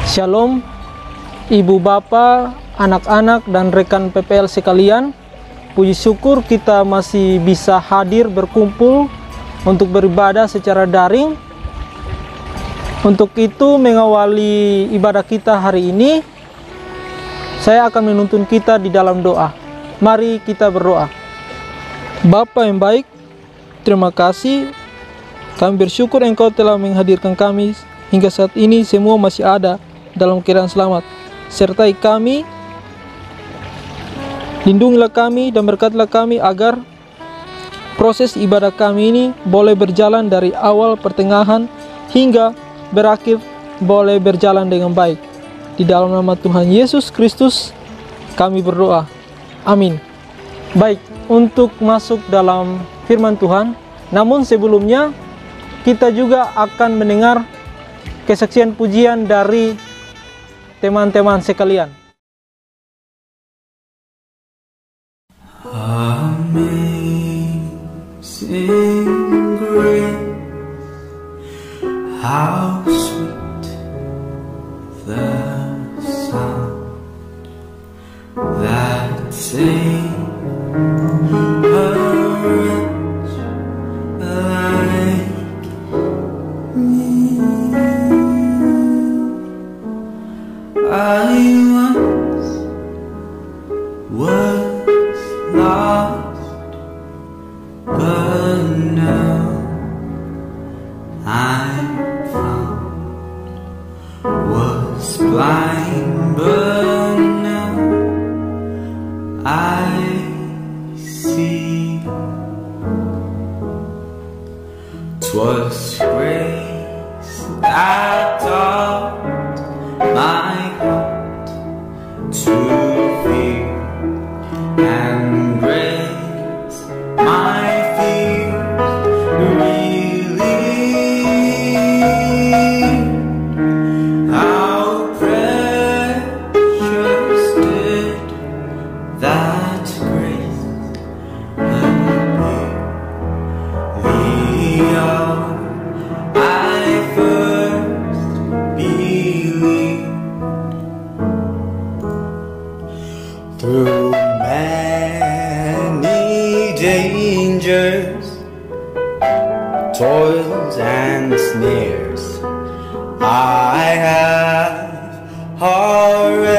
Shalom, Ibu Bapa, anak-anak dan rekan PPL sekalian. Puji syukur kita masih bisa hadir berkumpul untuk beribadah secara daring. Untuk itu mengawali ibadah kita hari ini, saya akan menuntun kita di dalam doa. Mari kita berdoa. Bapa yang baik, terima kasih. Kami bersyukur Engkau telah menghadirkan kami hingga saat ini semua masih ada dalam keadaan selamat. Sertai kami, lindungilah kami dan berkatilah kami agar proses ibadah kami ini boleh berjalan dari awal, pertengahan hingga berakhir boleh berjalan dengan baik. Di dalam nama Tuhan Yesus Kristus kami berdoa. Amin. Baik, untuk masuk dalam firman Tuhan, namun sebelumnya kita juga akan mendengar kesaksian pujian dari teman-teman sekalian. Amazing grace, how sweet the sound that saved a wretch like me. I once was lost, but now I'm found. Was blind, but now I see. 'Twas grace that taught my heart to fear, and grace my fears relieved. How precious did that grace appear the hour I first believed. Through many dangers, toils and snares, I have already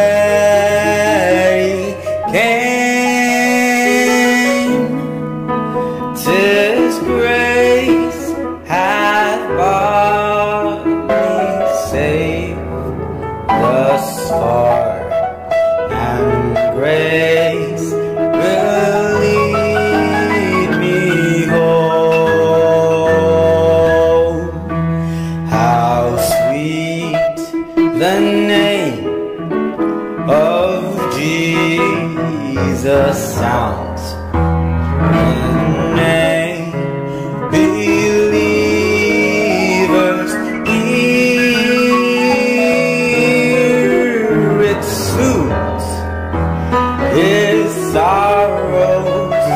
came. 'Tis grace hath brought me safe thus far, and grace will lead me home. How sweet the name of Jesus sounds when believers hear. It soothes his sorrows,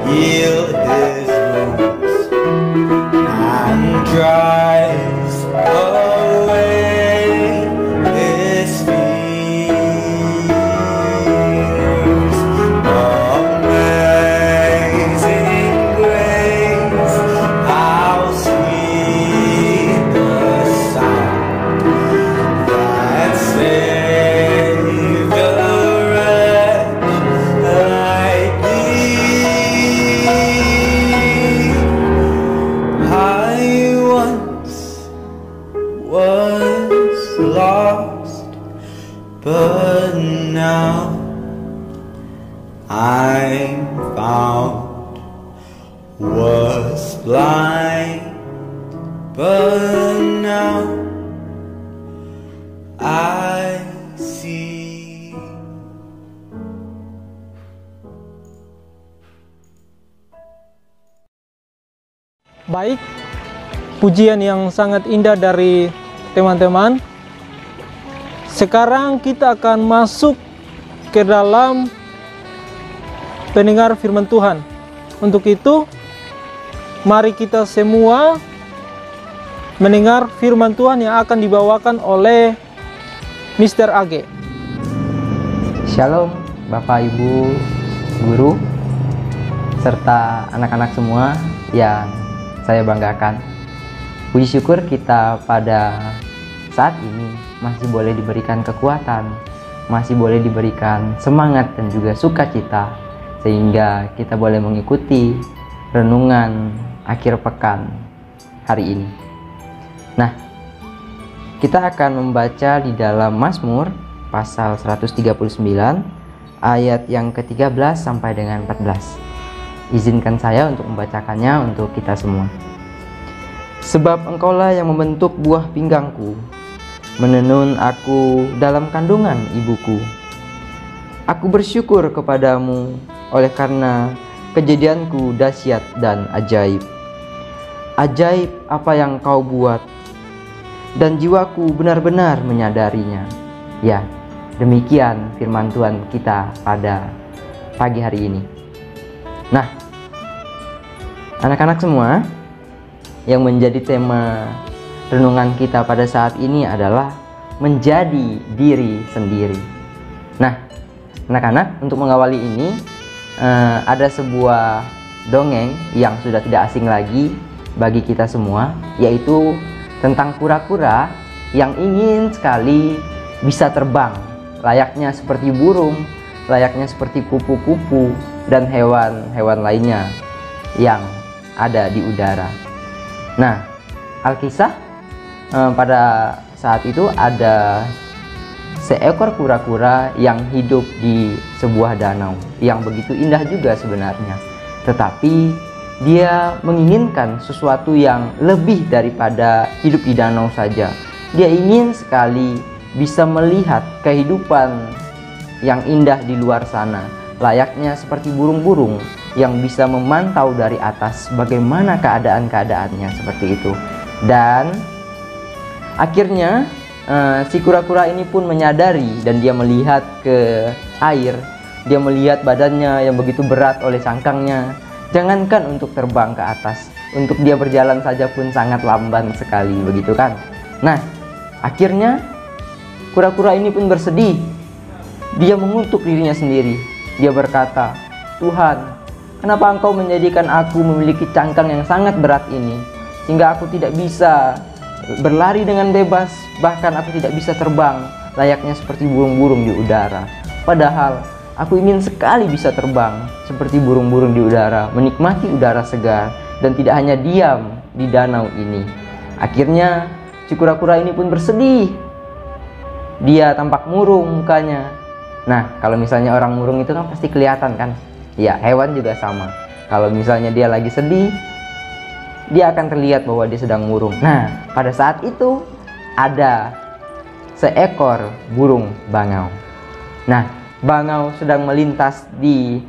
heal his wounds, and drives away his fears. Amazing grace, how sweet the sound that saved a wretch like me. I once was lost, but now I'm found. Was blind, but now I see. Baik, pujian yang sangat indah dari teman-teman. Sekarang kita akan masuk ke dalam pendengar firman Tuhan. Untuk itu, mari kita semua mendengar firman Tuhan yang akan dibawakan oleh Mr. AG. Shalom Bapak Ibu Guru serta anak-anak semua yang saya banggakan. Puji syukur kita pada saat ini masih boleh diberikan kekuatan, masih boleh diberikan semangat dan juga sukacita, sehingga kita boleh mengikuti renungan akhir pekan hari ini. Nah, kita akan membaca di dalam Mazmur pasal 139 ayat yang ke-13 sampai dengan 14. Izinkan saya untuk membacakannya untuk kita semua. Sebab Engkaulah yang membentuk buah pinggangku, menenun aku dalam kandungan ibuku. Aku bersyukur kepadamu oleh karena kejadianku dahsyat dan ajaib. Ajaib apa yang Kau buat, dan jiwaku benar-benar menyadarinya. Ya, demikian firman Tuhan kita pada pagi hari ini. Nah, anak-anak semua, yang menjadi tema renungan kita pada saat ini adalah menjadi diri sendiri. Nah, anak-anak, untuk mengawali ini ada sebuah dongeng yang sudah tidak asing lagi bagi kita semua, yaitu tentang kura-kura yang ingin sekali bisa terbang, layaknya seperti burung, layaknya seperti kupu-kupu dan hewan-hewan lainnya yang ada di udara. Nah, Alkisah pada saat itu ada seekor kura-kura yang hidup di sebuah danau yang begitu indah juga sebenarnya, tetapi dia menginginkan sesuatu yang lebih daripada hidup di danau saja. Dia ingin sekali bisa melihat kehidupan yang indah di luar sana, layaknya seperti burung-burung yang bisa memantau dari atas bagaimana keadaan-keadaannya seperti itu. Dan akhirnya si kura-kura ini pun menyadari dan dia melihat ke air. Dia melihat badannya yang begitu berat oleh cangkangnya. Jangankan untuk terbang ke atas, untuk dia berjalan saja pun sangat lamban sekali, begitu kan? Nah, akhirnya kura-kura ini pun bersedih. Dia mengutuk dirinya sendiri. Dia berkata, "Tuhan, kenapa Engkau menjadikan aku memiliki cangkang yang sangat berat ini, sehingga aku tidak bisa berlari dengan bebas, bahkan aku tidak bisa terbang layaknya seperti burung-burung di udara. Padahal aku ingin sekali bisa terbang seperti burung-burung di udara, menikmati udara segar, dan tidak hanya diam di danau ini." Akhirnya si kura-kura ini pun bersedih. Dia tampak murung mukanya. Nah, kalau misalnya orang murung itu kan pasti kelihatan kan? Ya, hewan juga sama. Kalau misalnya dia lagi sedih, dia akan terlihat bahwa dia sedang murung. Nah, pada saat itu ada seekor burung bangau. Nah, bangau sedang melintas di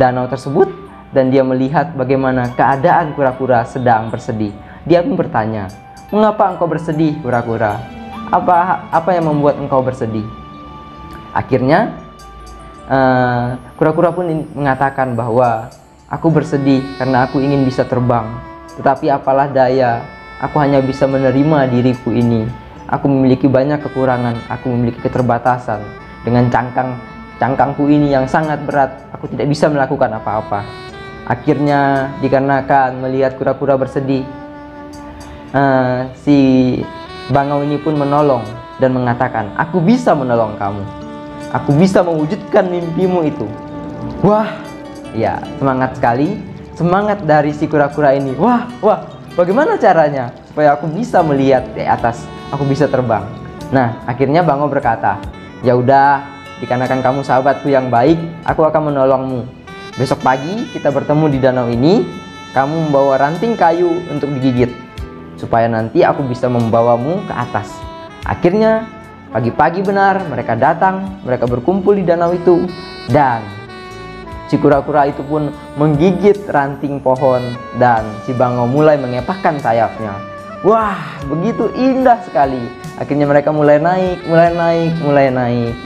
danau tersebut dan dia melihat bagaimana keadaan kura-kura sedang bersedih. Dia pun bertanya, "Mengapa engkau bersedih, kura-kura? Apa yang membuat engkau bersedih?" Akhirnya kura-kura pun mengatakan bahwa, "Aku bersedih karena aku ingin bisa terbang. Tetapi apalah daya, aku hanya bisa menerima diriku ini. Aku memiliki banyak kekurangan, aku memiliki keterbatasan. Dengan cangkangku ini yang sangat berat, aku tidak bisa melakukan apa-apa." Akhirnya dikarenakan melihat kura-kura bersedih, si bangau ini pun menolong dan mengatakan, "Aku bisa menolong kamu. Aku bisa mewujudkan mimpimu itu." Wah, ya, semangat sekali. Semangat dari si kura-kura ini. Wah, bagaimana caranya supaya aku bisa melihat di atas, aku bisa terbang? Nah, akhirnya bangau berkata, "Ya udah, dikarenakan kamu sahabatku yang baik, aku akan menolongmu. Besok pagi kita bertemu di danau ini. Kamu membawa ranting kayu untuk digigit, supaya nanti aku bisa membawamu ke atas." Akhirnya pagi-pagi benar mereka datang, mereka berkumpul di danau itu, dan si kura-kura itu pun menggigit ranting pohon dan si bangau mulai mengepakkan sayapnya. Wah, begitu indah sekali. Akhirnya mereka mulai naik.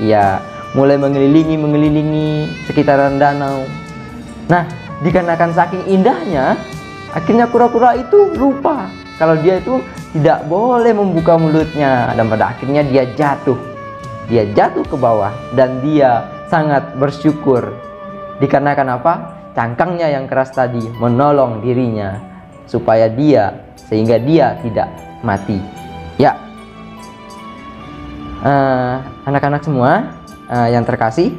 Ya, mulai mengelilingi sekitaran danau. Nah, dikarenakan saking indahnya, akhirnya kura-kura itu lupa kalau dia itu tidak boleh membuka mulutnya, dan pada akhirnya dia jatuh ke bawah, dan dia sangat bersyukur dikarenakan apa? Cangkangnya yang keras tadi menolong dirinya sehingga dia tidak mati. Ya, anak-anak semua yang terkasih,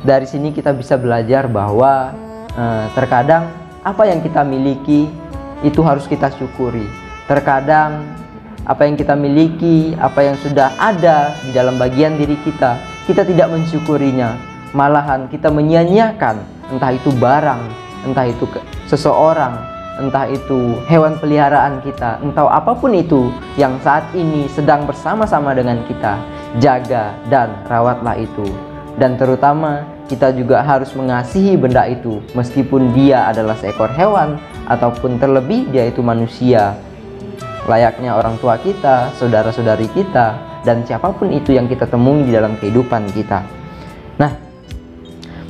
dari sini kita bisa belajar bahwa terkadang apa yang kita miliki itu harus kita syukuri. Terkadang apa yang kita miliki, apa yang sudah ada di dalam bagian diri kita, kita tidak mensyukurinya, malahan kita menyia-nyiakan, entah itu barang, entah itu seseorang, entah itu hewan peliharaan kita, entah apapun itu yang saat ini sedang bersama-sama dengan kita. Jaga dan rawatlah itu, dan terutama kita juga harus mengasihi benda itu, meskipun dia adalah seekor hewan ataupun terlebih dia itu manusia, layaknya orang tua kita, saudara-saudari kita, dan siapapun itu yang kita temui di dalam kehidupan kita. Nah,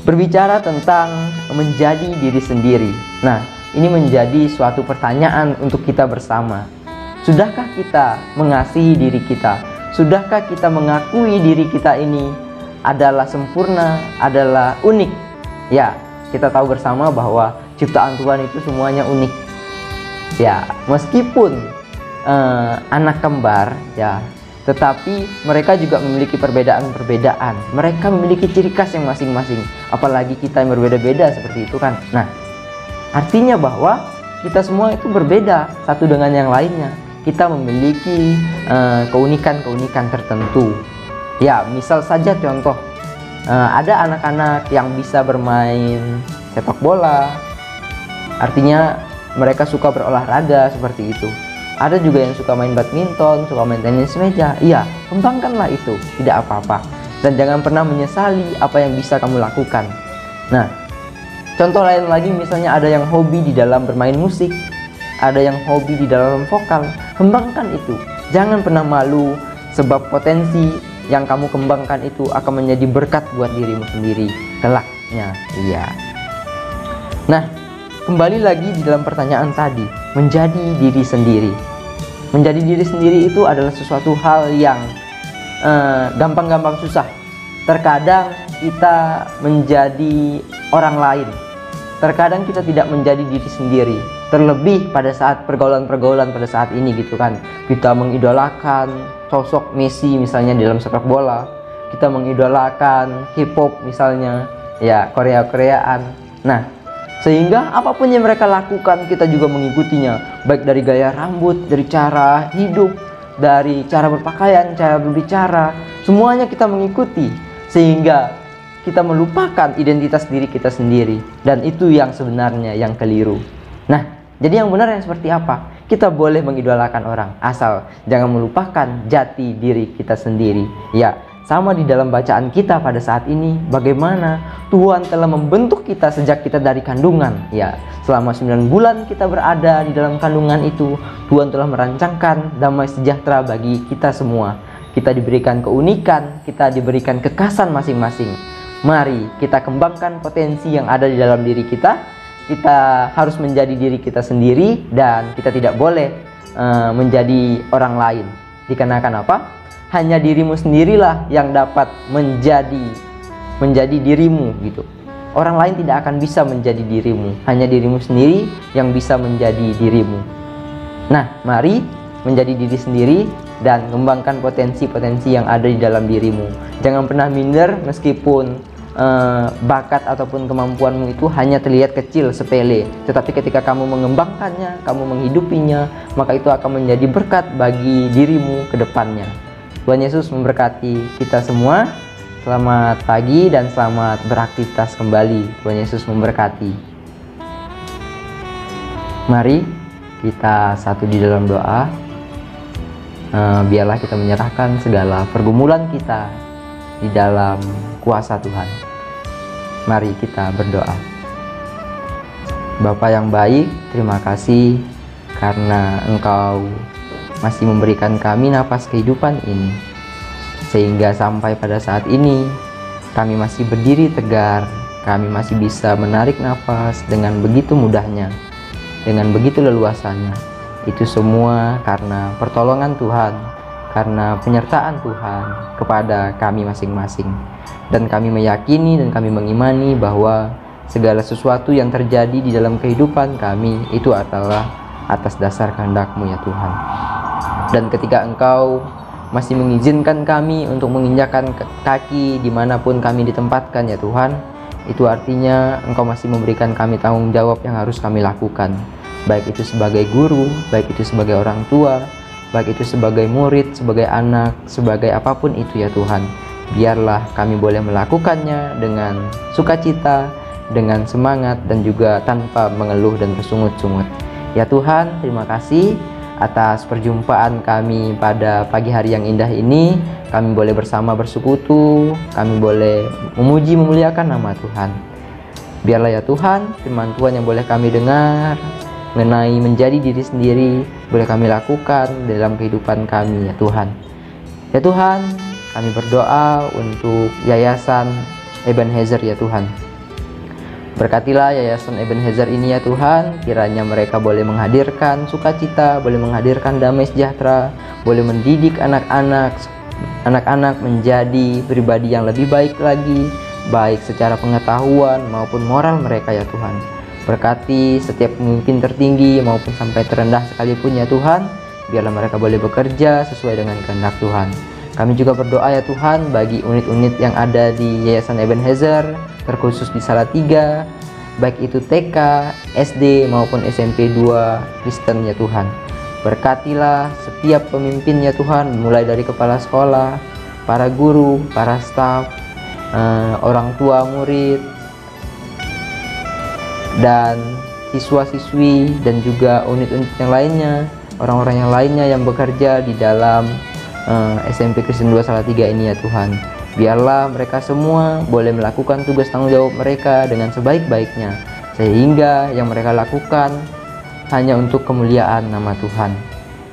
berbicara tentang menjadi diri sendiri, nah ini menjadi suatu pertanyaan untuk kita bersama. Sudahkah kita mengasihi diri kita? Sudahkah kita mengakui diri kita ini adalah sempurna, adalah unik? Ya, kita tahu bersama bahwa ciptaan Tuhan itu semuanya unik. Ya, meskipun anak kembar, ya, tetapi mereka juga memiliki perbedaan-perbedaan. Mereka memiliki ciri khas yang masing-masing. Apalagi kita yang berbeda-beda seperti itu kan. Nah, artinya bahwa kita semua itu berbeda satu dengan yang lainnya. Kita memiliki keunikan-keunikan tertentu. Ya, misal saja contoh, ada anak-anak yang bisa bermain sepak bola, artinya mereka suka berolahraga seperti itu. Ada juga yang suka main badminton, suka main tenis meja. Iya, kembangkanlah itu, tidak apa-apa. Dan jangan pernah menyesali apa yang bisa kamu lakukan. Nah, contoh lain lagi, misalnya ada yang hobi di dalam bermain musik, ada yang hobi di dalam vokal. Kembangkan itu, jangan pernah malu, sebab potensi yang kamu kembangkan itu akan menjadi berkat buat dirimu sendiri kelaknya. Iya. Nah, kembali lagi di dalam pertanyaan tadi, menjadi diri sendiri. Menjadi diri sendiri itu adalah sesuatu hal yang gampang-gampang susah. Terkadang kita menjadi orang lain, terkadang kita tidak menjadi diri sendiri. Terlebih pada saat pergaulan-pergaulan pada saat ini gitu kan. Kita mengidolakan sosok Messi misalnya di dalam sepak bola. Kita mengidolakan K-pop misalnya, ya, Korea-Koreaan. Nah, sehingga apapun yang mereka lakukan kita juga mengikutinya. Baik dari gaya rambut, dari cara hidup, dari cara berpakaian, cara berbicara, semuanya kita mengikuti. Sehingga kita melupakan identitas diri kita sendiri. Dan itu yang sebenarnya yang keliru. Nah, jadi yang benar yang seperti apa? Kita boleh mengidolakan orang, asal jangan melupakan jati diri kita sendiri. Ya, sama di dalam bacaan kita pada saat ini, bagaimana Tuhan telah membentuk kita sejak kita dari kandungan. Ya, selama 9 bulan kita berada di dalam kandungan itu, Tuhan telah merancangkan damai sejahtera bagi kita semua. Kita diberikan keunikan, kita diberikan kekhasan masing-masing. Mari kita kembangkan potensi yang ada di dalam diri kita. Kita harus menjadi diri kita sendiri, dan kita tidak boleh menjadi orang lain. Dikarenakan apa? Hanya dirimu sendirilah yang dapat menjadi dirimu gitu. Orang lain tidak akan bisa menjadi dirimu. Hanya dirimu sendiri yang bisa menjadi dirimu. Nah, mari menjadi diri sendiri dan kembangkan potensi-potensi yang ada di dalam dirimu. Jangan pernah minder meskipun bakat ataupun kemampuanmu itu hanya terlihat kecil, sepele, tetapi ketika kamu mengembangkannya, kamu menghidupinya, maka itu akan menjadi berkat bagi dirimu ke depannya. Tuhan Yesus memberkati kita semua. Selamat pagi dan selamat beraktivitas kembali. Tuhan Yesus memberkati. Mari kita satu di dalam doa. Biarlah kita menyerahkan segala pergumulan kita di dalam kuasa Tuhan. Mari kita berdoa. Bapa yang baik, terima kasih karena Engkau masih memberikan kami napas kehidupan ini, sehingga sampai pada saat ini kami masih berdiri tegar, kami masih bisa menarik napas dengan begitu mudahnya, dengan begitu leluasanya. Itu semua karena pertolongan Tuhan, karena penyertaan Tuhan kepada kami masing-masing. Dan kami meyakini dan kami mengimani bahwa segala sesuatu yang terjadi di dalam kehidupan kami itu adalah atas dasar kehendak-Mu ya Tuhan. Dan ketika Engkau masih mengizinkan kami untuk menginjakkan kaki dimanapun kami ditempatkan ya Tuhan, itu artinya Engkau masih memberikan kami tanggung jawab yang harus kami lakukan, baik itu sebagai guru, baik itu sebagai orang tua, baik itu sebagai murid, sebagai anak, sebagai apapun itu ya Tuhan. Biarlah kami boleh melakukannya dengan sukacita, dengan semangat, dan juga tanpa mengeluh dan bersungut-sungut. Ya Tuhan, terima kasih atas perjumpaan kami pada pagi hari yang indah ini. Kami boleh bersama bersekutu, kami boleh memuji memuliakan nama Tuhan. Biarlah ya Tuhan, firman Tuhan yang boleh kami dengar mengenai menjadi diri sendiri boleh kami lakukan dalam kehidupan kami ya Tuhan. Ya Tuhan, kami berdoa untuk Yayasan Ebenezer ya Tuhan. Berkatilah Yayasan Ebenezer ini ya Tuhan, kiranya mereka boleh menghadirkan sukacita, boleh menghadirkan damai sejahtera, boleh mendidik anak-anak menjadi pribadi yang lebih baik lagi, baik secara pengetahuan maupun moral mereka ya Tuhan. Berkati setiap pemimpin tertinggi maupun sampai terendah sekalipun ya Tuhan, biarlah mereka boleh bekerja sesuai dengan kehendak Tuhan. Kami juga berdoa ya Tuhan bagi unit-unit yang ada di Yayasan Ebenezer, terkhusus di Salatiga, baik itu TK, SD maupun SMP 2 Kristen ya Tuhan. Berkatilah setiap pemimpin ya Tuhan, mulai dari kepala sekolah, para guru, para staf, orang tua murid, dan siswa-siswi, dan juga unit-unit yang lainnya, orang-orang yang lainnya yang bekerja di dalam SMP Kristen 2 Salatiga ini ya Tuhan. Biarlah mereka semua boleh melakukan tugas tanggung jawab mereka dengan sebaik-baiknya, sehingga yang mereka lakukan hanya untuk kemuliaan nama Tuhan.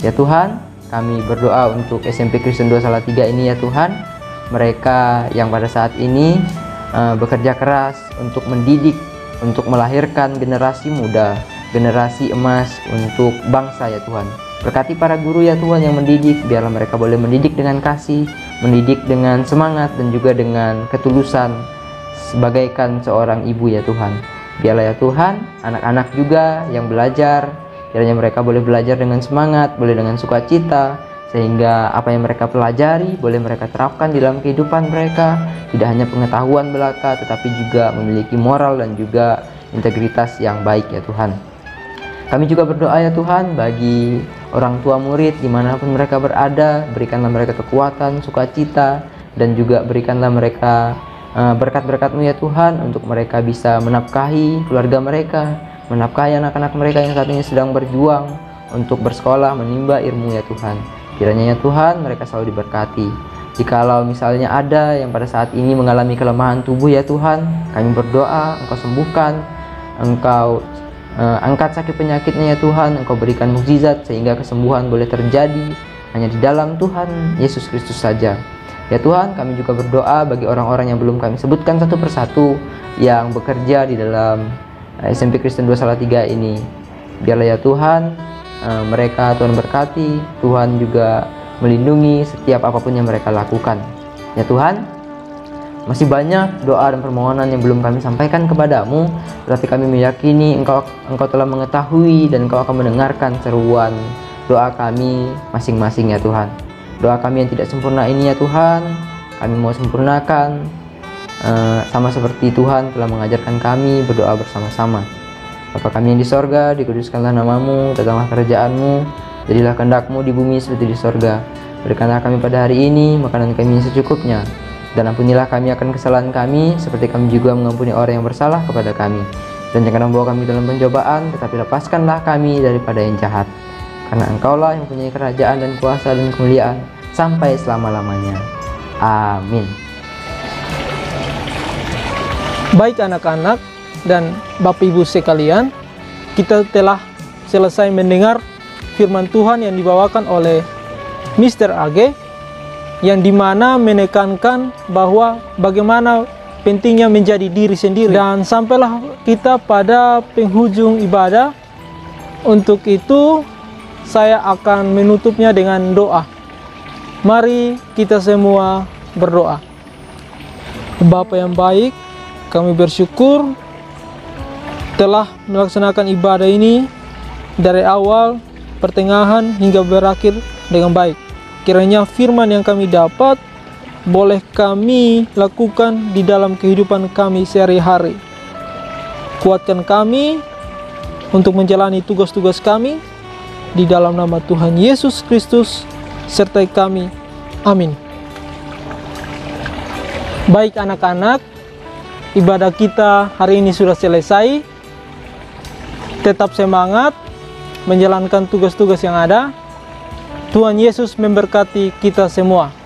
Ya Tuhan, kami berdoa untuk SMP Kristen 2 Salatiga ini ya Tuhan. Mereka yang pada saat ini bekerja keras untuk mendidik, untuk melahirkan generasi muda, generasi emas untuk bangsa ya Tuhan. Berkati para guru ya Tuhan yang mendidik, biarlah mereka boleh mendidik dengan kasih, mendidik dengan semangat, dan juga dengan ketulusan sebagaikan seorang ibu ya Tuhan. Biarlah ya Tuhan, anak-anak juga yang belajar, kiranya mereka boleh belajar dengan semangat, boleh dengan sukacita, sehingga apa yang mereka pelajari boleh mereka terapkan di dalam kehidupan mereka, tidak hanya pengetahuan belaka tetapi juga memiliki moral dan juga integritas yang baik ya Tuhan. Kami juga berdoa ya Tuhan bagi orang tua murid dimanapun mereka berada, berikanlah mereka kekuatan, sukacita, dan juga berikanlah mereka berkat-berkat-Mu ya Tuhan, untuk mereka bisa menafkahi keluarga mereka, menafkahi anak-anak mereka yang saat ini sedang berjuang untuk bersekolah, menimba ilmu ya Tuhan. Kiranya ya Tuhan mereka selalu diberkati. Jikalau misalnya ada yang pada saat ini mengalami kelemahan tubuh ya Tuhan, kami berdoa Engkau sembuhkan, Engkau angkat sakit penyakitnya ya Tuhan, Engkau berikan mukjizat sehingga kesembuhan boleh terjadi hanya di dalam Tuhan Yesus Kristus saja. Ya Tuhan, kami juga berdoa bagi orang-orang yang belum kami sebutkan satu persatu yang bekerja di dalam SMP Kristen 2 Salatiga ini. Biarlah ya Tuhan mereka Tuhan berkati, Tuhan juga melindungi setiap apapun yang mereka lakukan. Ya Tuhan, masih banyak doa dan permohonan yang belum kami sampaikan kepadamu, tetapi kami meyakini Engkau telah mengetahui dan Engkau akan mendengarkan seruan doa kami masing-masing ya Tuhan. Doa kami yang tidak sempurna ini ya Tuhan, kami mau sempurnakan sama seperti Tuhan telah mengajarkan kami berdoa bersama-sama. Bapa kami yang di sorga, dikuduskanlah namamu, datanglah kerajaan-Mu, jadilah kehendak-Mu di bumi seperti di sorga. Berikanlah kami pada hari ini makanan kami yang secukupnya, dan ampunilah kami akan kesalahan kami, seperti kami juga mengampuni orang yang bersalah kepada kami. Dan jangan membawa kami dalam pencobaan, tetapi lepaskanlah kami daripada yang jahat. Karena Engkaulah yang mempunyai kerajaan dan kuasa dan kemuliaan sampai selama-lamanya. Amin. Baik anak-anak dan Bapak Ibu sekalian, kita telah selesai mendengar firman Tuhan yang dibawakan oleh Mr. AG, yang dimana menekankan bahwa bagaimana pentingnya menjadi diri sendiri. Dan sampailah kita pada penghujung ibadah. Untuk itu saya akan menutupnya dengan doa. Mari kita semua berdoa. Bapa yang baik, kami bersyukur telah melaksanakan ibadah ini dari awal, pertengahan, hingga berakhir dengan baik. Kiranya firman yang kami dapat boleh kami lakukan di dalam kehidupan kami sehari-hari. Kuatkan kami untuk menjalani tugas-tugas kami. Di dalam nama Tuhan Yesus Kristus, sertai kami. Amin. Baik anak-anak, ibadah kita hari ini sudah selesai. Tetap semangat menjalankan tugas-tugas yang ada. Tuhan Yesus memberkati kita semua.